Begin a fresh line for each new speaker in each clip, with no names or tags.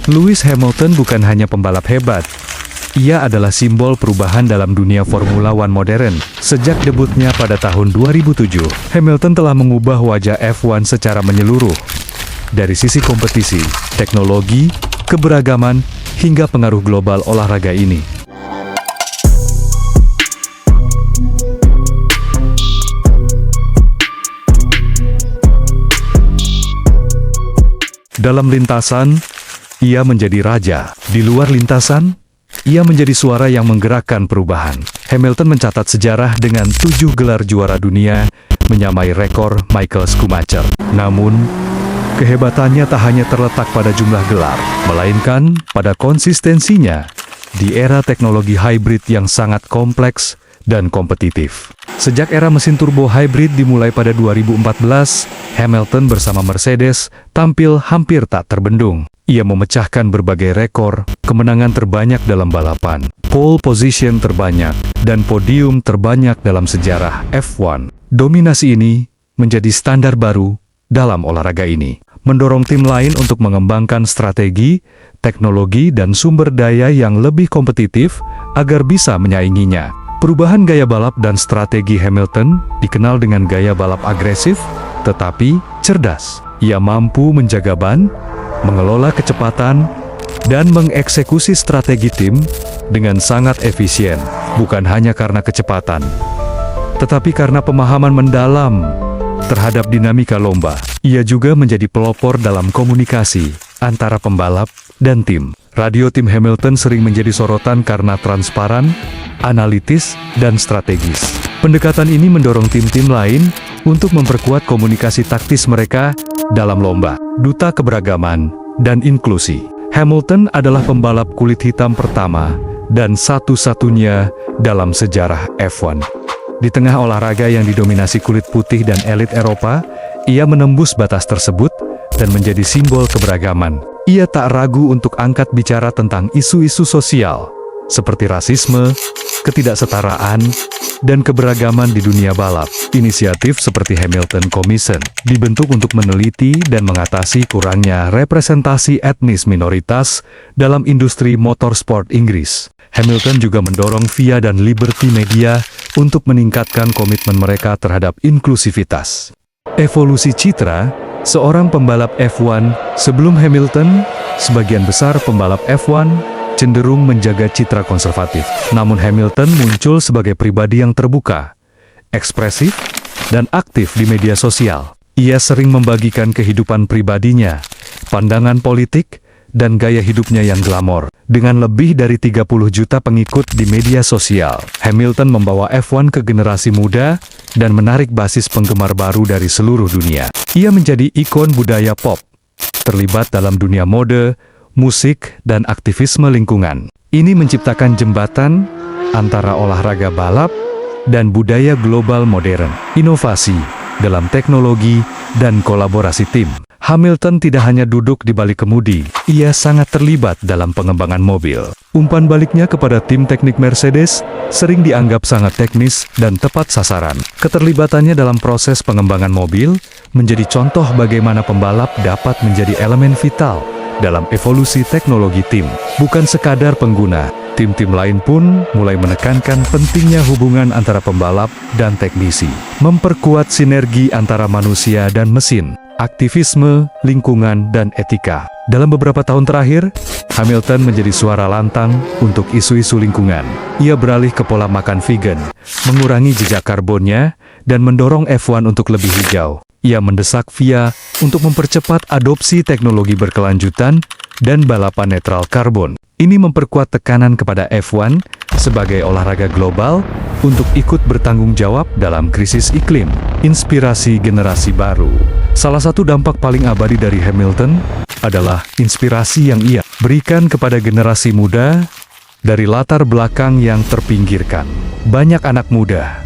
Lewis Hamilton bukan hanya pembalap hebat. Ia adalah simbol perubahan dalam dunia Formula One modern. Sejak debutnya pada tahun 2007, Hamilton telah mengubah wajah F1 secara menyeluruh. Dari sisi kompetisi, teknologi, keberagaman, hingga pengaruh global olahraga ini. Dalam lintasan, ia menjadi raja. Di luar lintasan, ia menjadi suara yang menggerakkan perubahan. Hamilton mencatat sejarah dengan 7 gelar juara dunia, menyamai rekor Michael Schumacher. Namun, kehebatannya tak hanya terletak pada jumlah gelar, melainkan pada konsistensinya di era teknologi hybrid yang sangat kompleks dan kompetitif. Sejak era mesin turbo hybrid dimulai pada 2014, Hamilton bersama Mercedes tampil hampir tak terbendung. Ia memecahkan berbagai rekor, kemenangan terbanyak dalam balapan, pole position terbanyak, dan podium terbanyak dalam sejarah F1. Dominasi ini menjadi standar baru dalam olahraga ini, mendorong tim lain untuk mengembangkan strategi, teknologi, dan sumber daya yang lebih kompetitif agar bisa menyainginya. Perubahan gaya balap dan strategi Hamilton dikenal dengan gaya balap agresif, tetapi cerdas. Ia mampu menjaga ban, mengelola kecepatan, dan mengeksekusi strategi tim dengan sangat efisien, bukan hanya karena kecepatan, tetapi karena pemahaman mendalam terhadap dinamika lomba. Ia juga menjadi pelopor dalam komunikasi antara pembalap dan tim. Radio tim Hamilton sering menjadi sorotan karena transparan, analitis, dan strategis. Pendekatan ini mendorong tim-tim lain untuk memperkuat komunikasi taktis mereka dalam lomba. Duta keberagaman dan inklusi. Hamilton adalah pembalap kulit hitam pertama dan satu-satunya dalam sejarah F1. Di tengah olahraga yang didominasi kulit putih dan elit Eropa, ia menembus batas tersebut dan menjadi simbol keberagaman. Ia tak ragu untuk angkat bicara tentang isu-isu sosial, seperti rasisme, ketidaksetaraan, dan keberagaman di dunia balap. Inisiatif seperti Hamilton Commission dibentuk untuk meneliti dan mengatasi kurangnya representasi etnis minoritas dalam industri motorsport Inggris. Hamilton juga mendorong VIA dan Liberty Media untuk meningkatkan komitmen mereka terhadap inklusivitas. Evolusi citra seorang pembalap F1. Sebelum Hamilton, sebagian besar pembalap F1 cenderung menjaga citra konservatif. Namun Hamilton muncul sebagai pribadi yang terbuka, ekspresif, dan aktif di media sosial. Ia sering membagikan kehidupan pribadinya, pandangan politik, dan gaya hidupnya yang glamor. Dengan lebih dari 30 juta pengikut di media sosial, Hamilton membawa F1 ke generasi muda dan menarik basis penggemar baru dari seluruh dunia. Ia menjadi ikon budaya pop, terlibat dalam dunia mode, musik, dan aktivisme lingkungan. Ini menciptakan jembatan antara olahraga balap dan budaya global modern, inovasi dalam teknologi, dan kolaborasi tim. Hamilton tidak hanya duduk di balik kemudi, ia sangat terlibat dalam pengembangan mobil. Umpan baliknya kepada tim teknik Mercedes sering dianggap sangat teknis dan tepat sasaran. Keterlibatannya dalam proses pengembangan mobil menjadi contoh bagaimana pembalap dapat menjadi elemen vital dalam evolusi teknologi tim. Bukan sekadar pengguna, tim-tim lain pun mulai menekankan pentingnya hubungan antara pembalap dan teknisi, memperkuat sinergi antara manusia dan mesin, aktivisme, lingkungan, dan etika. Dalam beberapa tahun terakhir, Hamilton menjadi suara lantang untuk isu-isu lingkungan. Ia beralih ke pola makan vegan, mengurangi jejak karbonnya, dan mendorong F1 untuk lebih hijau. Ia mendesak FIA untuk mempercepat adopsi teknologi berkelanjutan dan balapan netral karbon. Ini memperkuat tekanan kepada F1 sebagai olahraga global untuk ikut bertanggung jawab dalam krisis iklim. Inspirasi generasi baru. Salah satu dampak paling abadi dari Hamilton adalah inspirasi yang ia berikan kepada generasi muda dari latar belakang yang terpinggirkan. Banyak anak muda,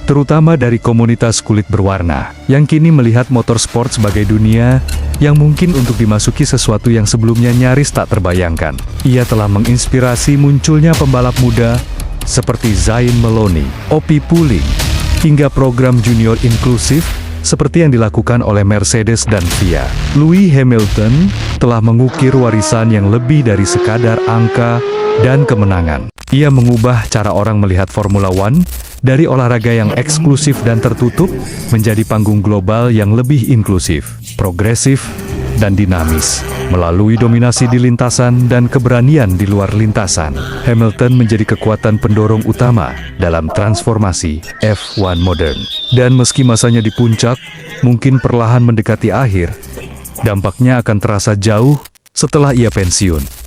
terutama dari komunitas kulit berwarna, yang kini melihat motorsport sebagai dunia yang mungkin untuk dimasuki sesuatu yang sebelumnya nyaris tak terbayangkan. Ia telah menginspirasi munculnya pembalap muda seperti Zayn Maloney, Opi Pulling, hingga program junior inklusif seperti yang dilakukan oleh Mercedes dan Fiat. Lewis Hamilton telah mengukir warisan yang lebih dari sekadar angka dan kemenangan. Ia mengubah cara orang melihat Formula One dari olahraga yang eksklusif dan tertutup menjadi panggung global yang lebih inklusif, progresif, dan dinamis. Melalui dominasi di lintasan dan keberanian di luar lintasan, Hamilton menjadi kekuatan pendorong utama dalam transformasi F1 modern. Dan meski masanya di puncak, mungkin perlahan mendekati akhir, dampaknya akan terasa jauh setelah ia pensiun.